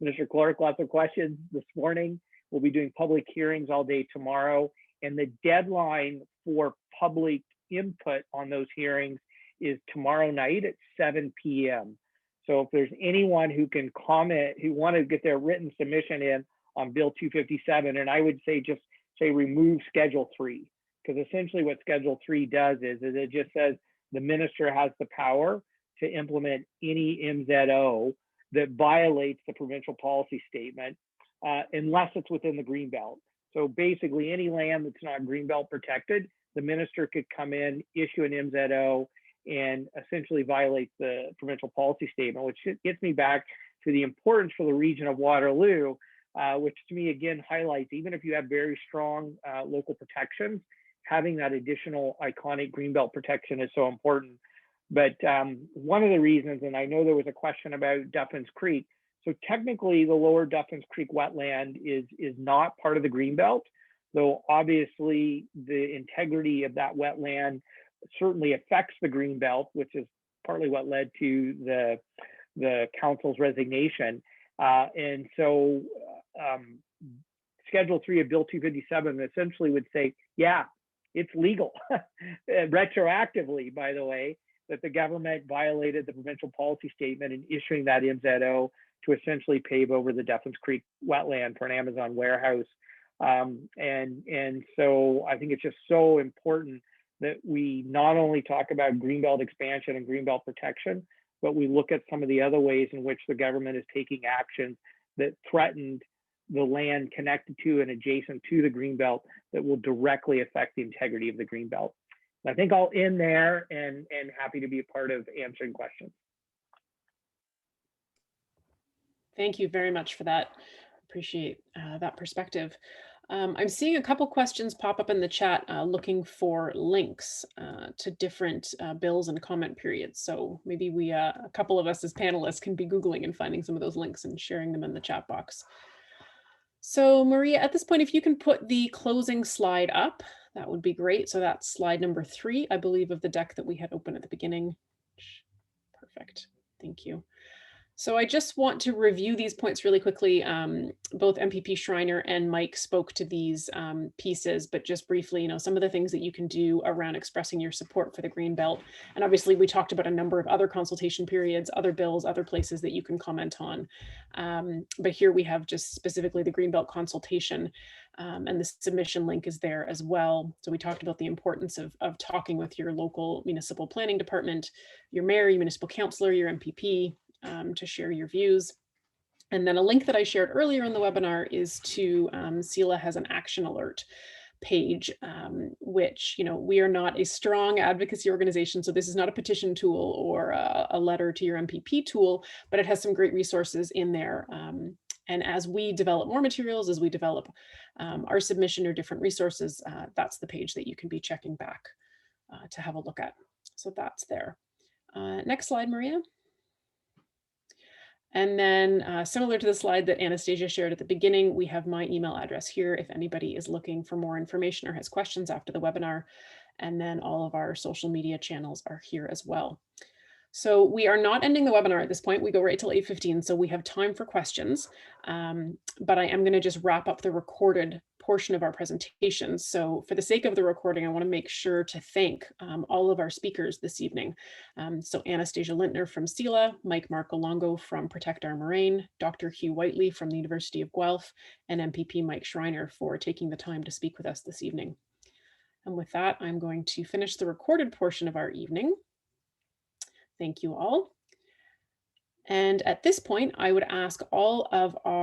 Minister Clark lots of questions this morning. We'll be doing public hearings all day tomorrow. And the deadline for public input on those hearings is tomorrow night at 7 p.m. So if there's anyone who can comment, who want to get their written submission in on Bill 257, and I would say just say remove Schedule 3, because essentially what Schedule 3 does is it just says the minister has the power to implement any MZO that violates the provincial policy statement unless it's within the Greenbelt. So basically any land that's not Greenbelt protected, the minister could come in, issue an MZO, and essentially violate the provincial policy statement, which gets me back to the importance for the region of Waterloo, which to me again highlights, even if you have very strong local protections, having that additional iconic Greenbelt protection is so important. But one of the reasons, and I know there was a question about Duffins Creek, so technically the lower Duffins Creek wetland is not part of the Greenbelt, though obviously the integrity of that wetland certainly affects the Greenbelt, which is partly what led to the council's resignation. And so Schedule 3 of Bill 257 essentially would say, yeah, it's legal, retroactively, by the way, that the government violated the provincial policy statement in issuing that MZO to essentially pave over the Duffins Creek wetland for an Amazon warehouse. And so I think it's just so important that we not only talk about Greenbelt expansion and Greenbelt protection, but we look at some of the other ways in which the government is taking action that threatened the land connected to and adjacent to the Greenbelt that will directly affect the integrity of the Greenbelt. I think I'll end there and happy to be a part of answering questions. Thank you very much for that. Appreciate that perspective. I'm seeing a couple questions pop up in the chat looking for links to different bills and comment periods. So maybe we, a couple of us as panelists, can be Googling and finding some of those links and sharing them in the chat box. So Maria, at this point, if you can put the closing slide up, that would be great. So that's slide number 3, I believe, of the deck that we had open at the beginning. Perfect. Thank you. So I just want to review these points really quickly. Both MPP Schreiner and Mike spoke to these pieces, but just briefly, some of the things that you can do around expressing your support for the Greenbelt. And obviously we talked about a number of other consultation periods, other bills, other places that you can comment on. But here we have just specifically the Greenbelt consultation, and the submission link is there as well. So we talked about the importance of talking with your local municipal planning department, your mayor, your municipal councillor, your MPP, to share your views. And then a link that I shared earlier in the webinar is to CELA has an action alert page, which, we are not a strong advocacy organization. So this is not a petition tool or a letter to your MPP tool, but it has some great resources in there. And as we develop more materials, as we develop our submission or different resources, that's the page that you can be checking back to have a look at. So that's there. Next slide, Maria. And then similar to the slide that Anastasia shared at the beginning, we have my email address here if anybody is looking for more information or has questions after the webinar. And then all of our social media channels are here as well. So we are not ending the webinar at this point. We go right till 8:15, so we have time for questions. But I am going to just wrap up the recorded portion of our presentation. So for the sake of the recording, I want to make sure to thank all of our speakers this evening. So Anastasia Lintner from CELA, Mike Marcolongo from Protect Our Moraine, Dr. Hugh Whiteley from the University of Guelph, and MPP Mike Schreiner for taking the time to speak with us this evening. And with that, I'm going to finish the recorded portion of our evening. Thank you all. And at this point, I would ask all of our